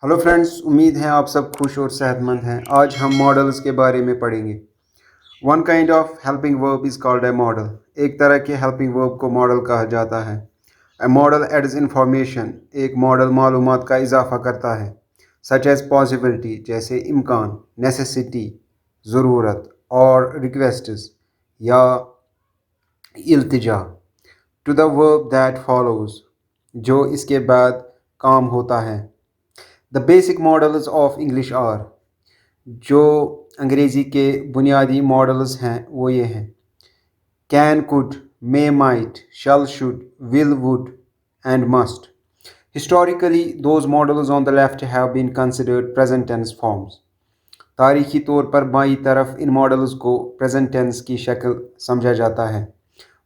Hello friends, उम्मीद है आप सब खुश और सेहतमंद हैं। आज हम मॉडल्स के बारे में पढ़ेंगे। One kind of helping verb is called a model. एक तरह के हेल्पिंग वर्ब को मॉडल कहा जाता है। ए मॉडल एड्स इंफॉर्मेशन। एक मॉडल मालूमात का इजाफा करता है। सच एज पॉसिबिलिटी, जैसे इम्कान, नेसेसिटी, ज़रूरत, और रिक्वेस्ट्स या इल्तिजा। To the verb that follows, जो इसके बाद काम होता है। The basic models of English are, जो अंग्रेज़ी के बुनियादी मॉडल्स हैं वो ये हैं: can, could, may, might, shall, should, will, would and must. Historically, those models on the left have been considered present tense forms. तारीखी तौर पर बाईं तरफ इन मॉडल्स को प्रेजेंट टेंस की शक्ल समझा जाता है,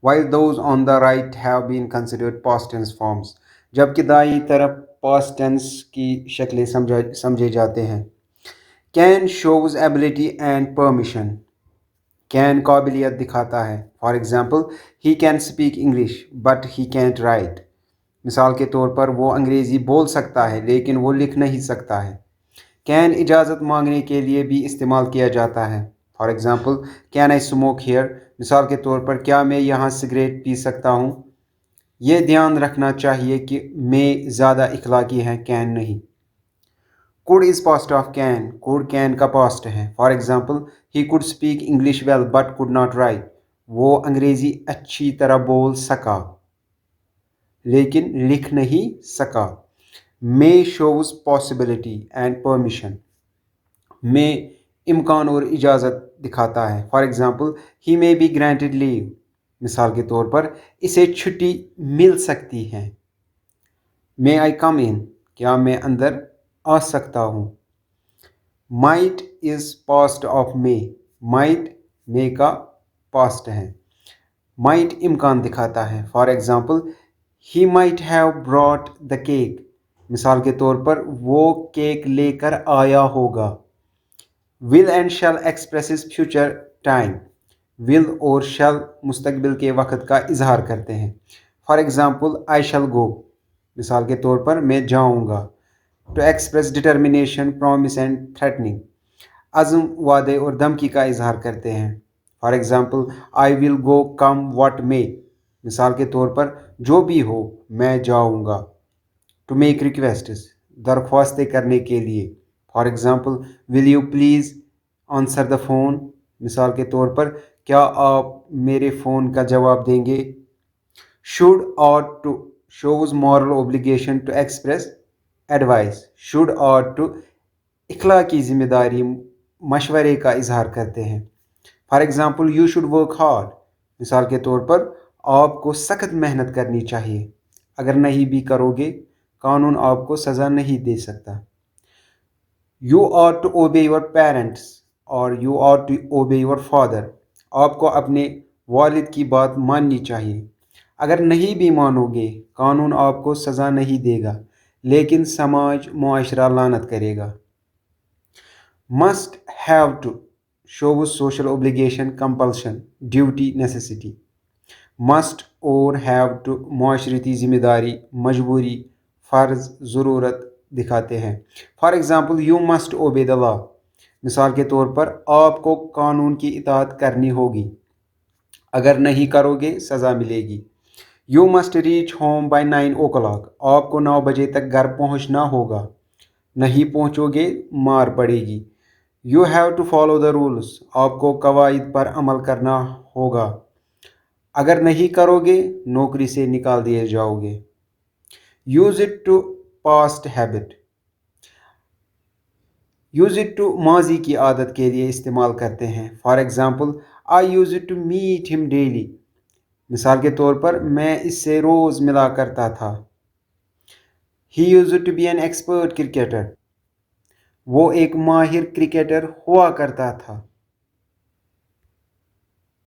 while those on the right have been considered past tense forms. जबकि दाईं तरफ past tense की शक्लें समझे जाते हैं. Can shows ability and permission. Can काबिलियत दिखाता है. For example, he can speak English but he can't write. मिसाल के तौर पर वो अंग्रेज़ी बोल सकता है लेकिन वो लिख नहीं सकता है. कैन इजाज़त मांगने के लिए भी इस्तेमाल किया जाता है. For example, can I smoke here. मिसाल के तौर पर, क्या मैं यहाँ सिगरेट पी सकता हूँ. ये ध्यान रखना चाहिए कि मैं ज़्यादा इखलाकी है, कैन नहीं. Could is past of can. Could can का पास्ट है. For example, he could speak English well but could not right. वो अंग्रेज़ी अच्छी तरह बोल सका लेकिन लिख नहीं सका. मे शोज़ पॉसिबिलिटी एंड परमिशन. मे इम्कान और इजाज़त दिखाता है. For example, he may be granted leave. मिसाल के तौर पर, इसे छुट्टी मिल सकती है. मे आई कम इन. क्या मैं अंदर आ सकता हूँ. Might is past of may. Might may का पास्ट है. माइट इम्कान दिखाता है. For example, he might have brought the cake. मिसाल के तौर पर, वो केक लेकर आया होगा. Will and shall expresses future time. Will और शैल मुस्तकबिल के वक़्त का इजहार करते हैं. For example, I shall go. मिसाल के तौर पर, मैं जाऊँगा. To express determination, promise and threatening. अज़्म, वादे और धमकी का इजहार करते हैं. For example, I will go come what मे. मिसाल के तौर पर, जो भी हो मैं जाऊँगा. टू मेक रिक्वेस्ट्स, दरख्वास्तें करने के लिए. For example, will you please answer the phone. मिसाल के तौर पर, क्या आप मेरे फ़ोन का जवाब देंगे. शुड और to shows moral obligation to express advice. Should और टू इखलाकी ज़िम्मेदारी, मशवरे का इजहार करते हैं. For example, you should work hard. मिसाल के तौर पर, आपको सख्त मेहनत करनी चाहिए. अगर नहीं भी करोगे, कानून आपको सज़ा नहीं दे सकता. You are to obey your parents और you are to obey your father. आपको अपने वालिद की बात माननी चाहिए. अगर नहीं भी मानोगे, कानून आपको सज़ा नहीं देगा लेकिन समाज मुआशरा लानत करेगा. Must have to shows social obligation, compulsion, duty, necessity. Must और हैव टू मुआशरती ज़िम्मेदारी, मजबूरी, फ़र्ज़, ज़रूरत दिखाते हैं. For example, you must obey the law. मिसाल के तौर पर, आपको कानून की इताअत करनी होगी. अगर नहीं करोगे सज़ा मिलेगी. You must reach home by 9 o'clock. आपको 9 बजे तक घर पहुंचना होगा. नहीं पहुंचोगे, मार पड़ेगी. You have to follow the rules. आपको कवायद पर अमल करना होगा. अगर नहीं करोगे, नौकरी से निकाल दिए जाओगे. Use it to past habit. Use it to माजी की आदत के लिए इस्तेमाल करते हैं. For example, I use it to meet him daily. मिसाल के तौर पर, मैं इससे रोज़ मिला करता था. He use it to be an expert cricketer. वो एक माहिर क्रिकेटर हुआ करता था.